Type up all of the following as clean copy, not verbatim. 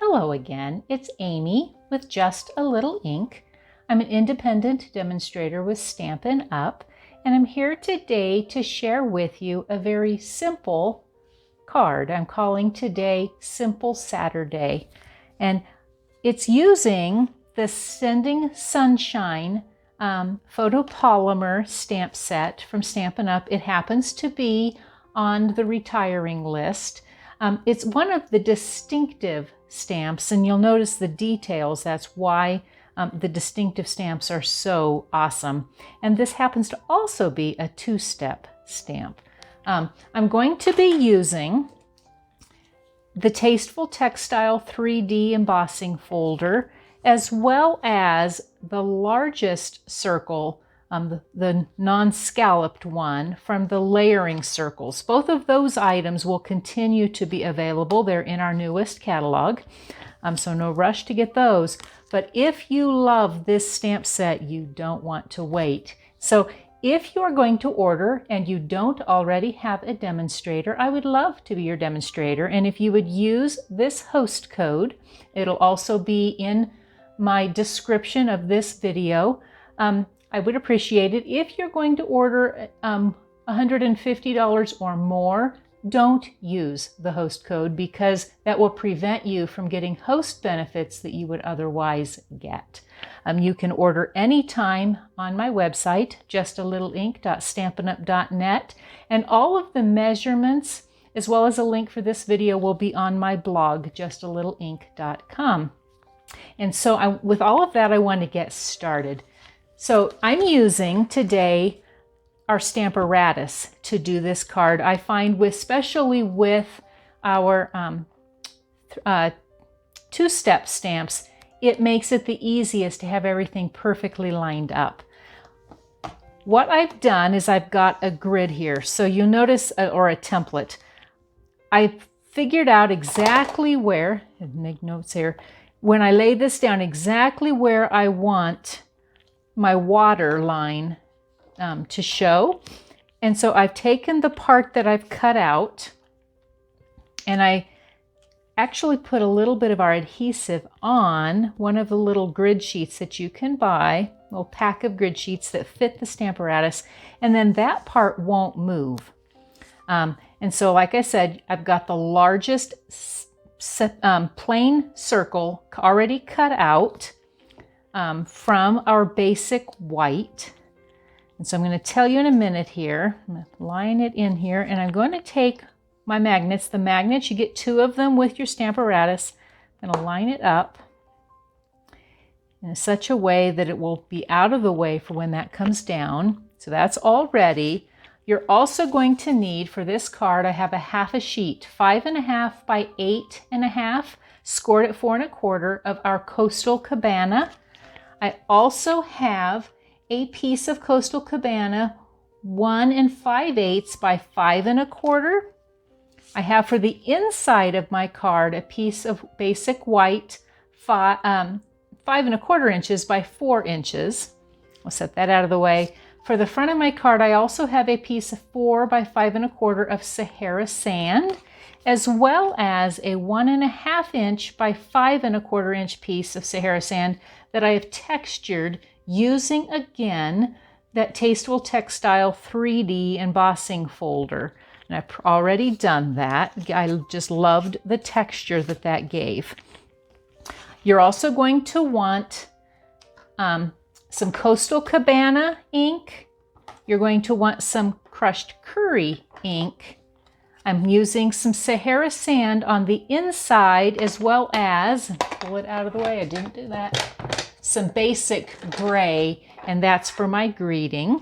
Hello again, it's Amy with Just a Little Ink. I'm an independent demonstrator with Stampin' Up, and I'm here today to share with you a very simple card. I'm calling today Simple Saturday, and it's using the Sending Sunshine photopolymer stamp set from Stampin' Up. It happens to be on the retiring list. It's one of the distinctive stamps, and you'll notice the details. That's why the distinctive stamps are so awesome. And this happens to also be a two-step stamp. I'm going to be using the Tasteful Textile 3D embossing folder, as well as the largest circle, the non-scalloped one from the layering circles. Both of those items will continue to be available. They're in our newest catalog, so no rush to get those. But if you love this stamp set, you don't want to wait. So if you're going to order and you don't already have a demonstrator, I would love to be your demonstrator. And if you would use this host code, it'll also be in my description of this video. I would appreciate it. If you're going to order $150 or more, don't use the host code, because that will prevent you from getting host benefits that you would otherwise get. You can order anytime on my website, justalittleink.stampinup.net, and all of the measurements, as well as a link for this video, will be on my blog, justalittleink.com. And so with all of that, I want to get started. So I'm using today our Stamparatus to do this card. I find especially with our two-step stamps, it makes it the easiest to have everything perfectly lined up. What I've done is I've got a grid here. So you'll notice, or a template. I've figured out exactly where, make notes here, when I lay this down, exactly where I want my water line to show. And so I've taken the part that I've cut out, and I actually put a little bit of our adhesive on one of the little grid sheets that you can buy, a little pack of grid sheets that fit the Stamparatus, and then that part won't move. And so, like I said, I've got the largest plain circle already cut out from our basic white. And so I'm going to tell you in a minute here. I'm going to line it in here, and I'm going to take my magnets. The magnets, you get 2 of them with your Stamparatus. I'm going to line it up in such a way that it will be out of the way for when that comes down. So that's all ready. You're also going to need, for this card, I have a half a sheet, 5.5 by 8.5, scored at 4 1/4 of our Coastal Cabana. I also have a piece of Coastal Cabana 1 5/8 by 5 1/4. I have, for the inside of my card, a piece of basic white 5 1/4 inches by 4 inches. I'll set that out of the way. For the front of my card, I also have a piece of 4 by 5 1/4 of Sahara sand, as well as a 1.5 inch by 5 1/4 inch piece of Sahara sand that I have textured using, again, that Tasteful Textile 3D embossing folder. And I've already done that. I just loved the texture that that gave. You're also going to want some Coastal Cabana ink. You're going to want some crushed curry ink. I'm using some Sahara sand on the inside, as well as, pull it out of the way, I didn't do that, some basic gray, and that's for my greeting.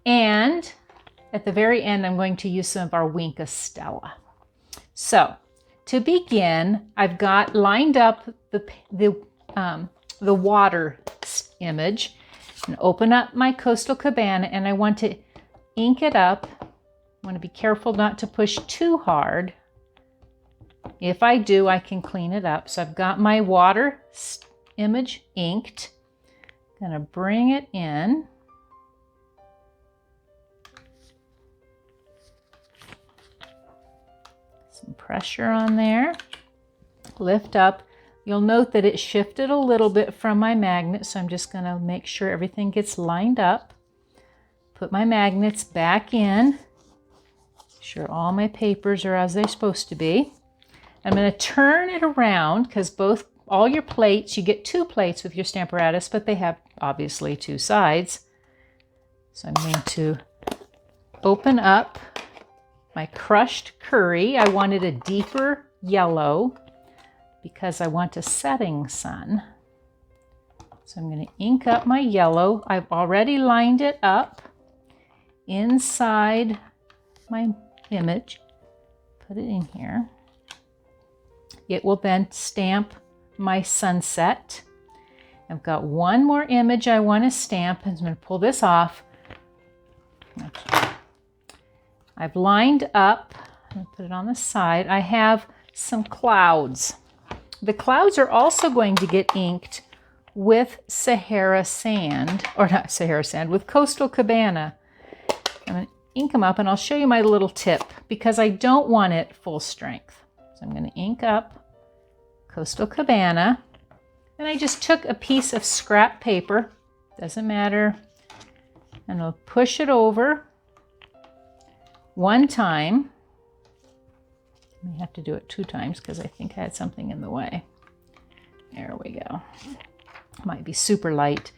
And at the very end, I'm going to use some of our Winka Stella. So to begin, I've got lined up the water image, and open up my Coastal Cabana, and I want to ink it up. I want to be careful not to push too hard. If I do, I can clean it up. So I've got my water image inked. I'm going to bring it in. Some pressure on there. lift up. You'll note that it shifted a little bit from my magnet, so I'm just going to make sure everything gets lined up. Put my magnets back in. Make sure all my papers are as they're supposed to be. I'm going to turn it around because all your plates, you get 2 plates with your Stamparatus, but they have obviously 2 sides. So I'm going to open up my crushed curry. I wanted a deeper yellow because I want a setting sun. So I'm going to ink up my yellow. I've already lined it up inside my image. Put it in here. It will then stamp my sunset. I've got one more image I want to stamp. I'm going to pull this off. I've lined up, I'm going to put it on the side. I have some clouds. The clouds are also going to get inked with Sahara sand, or not Sahara sand, with Coastal Cabana. I'm going to ink them up, and I'll show you my little tip because I don't want it full strength. So I'm going to ink up Coastal Cabana, and I just took a piece of scrap paper, doesn't matter, and I'll push it over one time. I may have to do it 2 times because I think I had something in the way. There we go. Might be super light.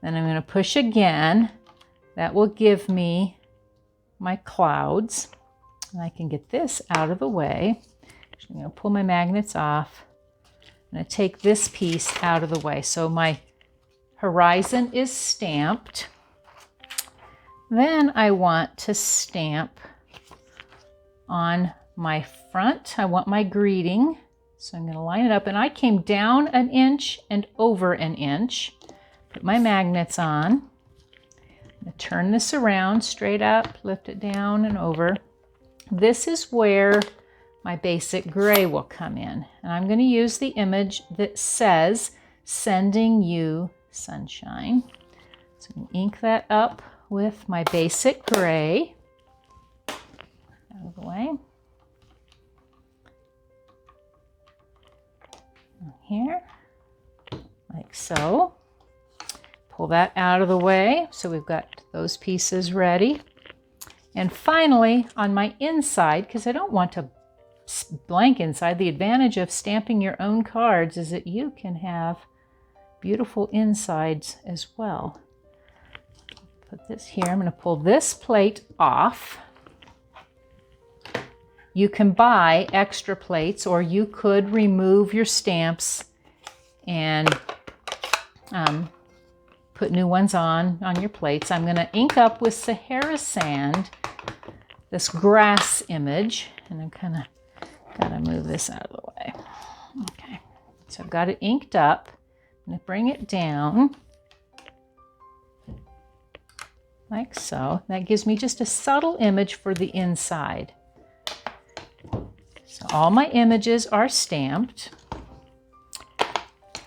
Then I'm going to push again. That will give me my clouds. And I can get this out of the way. I'm going to pull my magnets off. I'm going to take this piece out of the way. So my horizon is stamped. Then I want to stamp on my front. I want my greeting. So I'm going to line it up, and I came down 1 inch and over 1 inch. Put my magnets on. I'm going to turn this around straight up, lift it down and over. This is where my basic gray will come in. And I'm going to use the image that says, "Sending you sunshine." So I'm going to ink that up with my basic gray. Out of the way. Here, like so. Pull that out of the way. So we've got those pieces ready. And finally, on my inside, because I don't want a blank inside, the advantage of stamping your own cards is that you can have beautiful insides as well. Put this here. I'm going to pull this plate off. You can buy extra plates, or you could remove your stamps and put new ones on your plates. I'm going to ink up with Sahara sand this grass image, and I'm kind of got to move this out of the way. Okay, so I've got it inked up. I'm going to bring it down like so. That gives me just a subtle image for the inside. So all my images are stamped.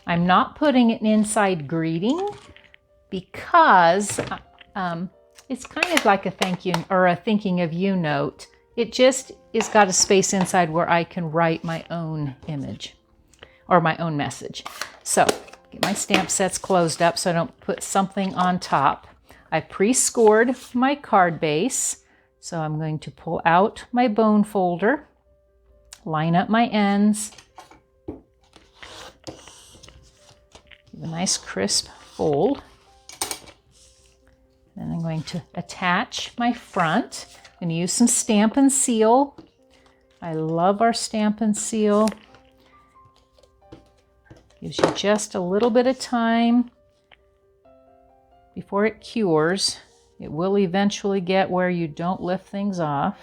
I'm not putting an inside greeting because it's kind of like a thank you or a thinking of you note. It just is got a space inside where I can write my own image or my own message. So get my stamp sets closed up so I don't put something on top. I pre-scored my card base. So I'm going to pull out my bone folder. Line up my ends. Give a nice crisp fold. Then I'm going to attach my front. I'm going to use some Stampin' Seal. I love our Stampin' Seal. Gives you just a little bit of time before it cures. It will eventually get where you don't lift things off.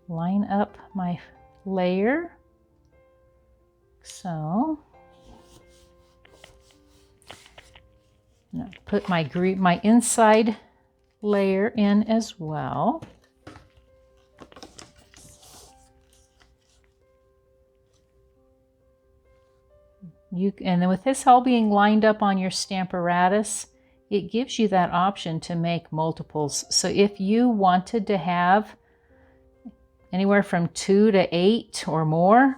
Line up my layer, so. Now put my inside layer in as well. And then with this all being lined up on your Stamparatus, it gives you that option to make multiples. So if you wanted to have anywhere from 2 to 8 or more,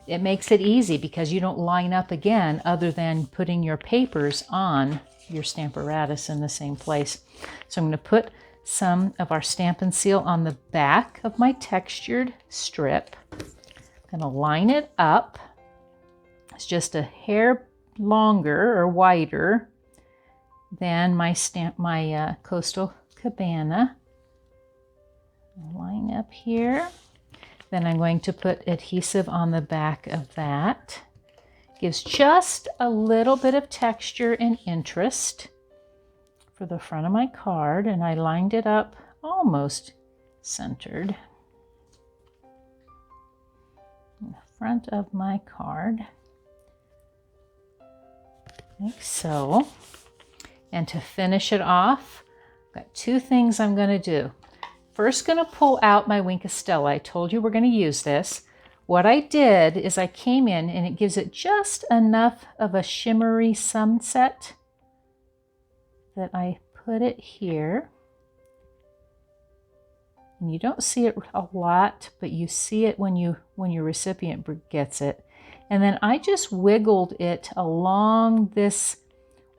it makes it easy because you don't line up again other than putting your papers on your Stamparatus in the same place. So I'm going to put some of our Stampin' Seal on the back of my textured strip. I'm going to line it up. It's just a hair longer or wider than my Coastal Cabana. Line up here. Then I'm going to put adhesive on the back of that. Gives just a little bit of texture and interest for the front of my card, and I lined it up almost centered in the front of my card, like so. And to finish it off, I've got two things I'm going to do. First, going to pull out my Wink of Stella. I told you we're going to use this. What I did is I came in and it gives it just enough of a shimmery sunset that I put it here. And you don't see it a lot, but you see it when your recipient gets it. And then I just wiggled it along this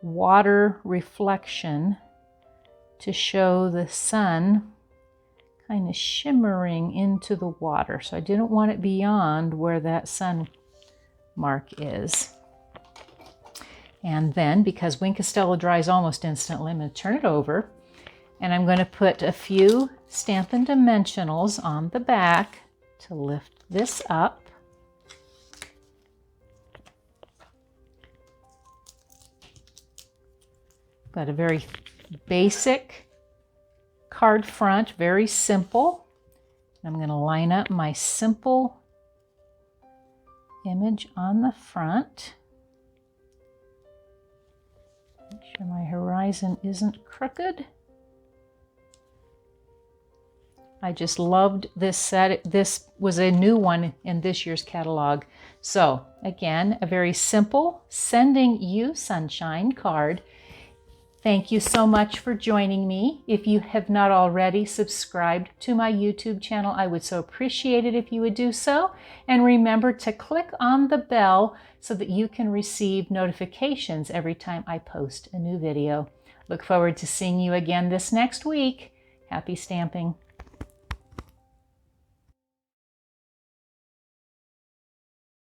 water reflection to show the sun kind of shimmering into the water. So I didn't want it beyond where that sun mark is. And then, because Wink of Stella dries almost instantly, I'm going to turn it over and I'm going to put a few Stampin' Dimensionals on the back to lift this up. Got a very basic card front, very simple. I'm going to line up my simple image on the front. Make sure my horizon isn't crooked. I just loved this set. This was a new one in this year's catalog. So again, a very simple Sending You Sunshine card. Thank you so much for joining me. If you have not already subscribed to my YouTube channel, I would so appreciate it if you would do so. And remember to click on the bell so that you can receive notifications every time I post a new video. Look forward to seeing you again this next week. Happy stamping.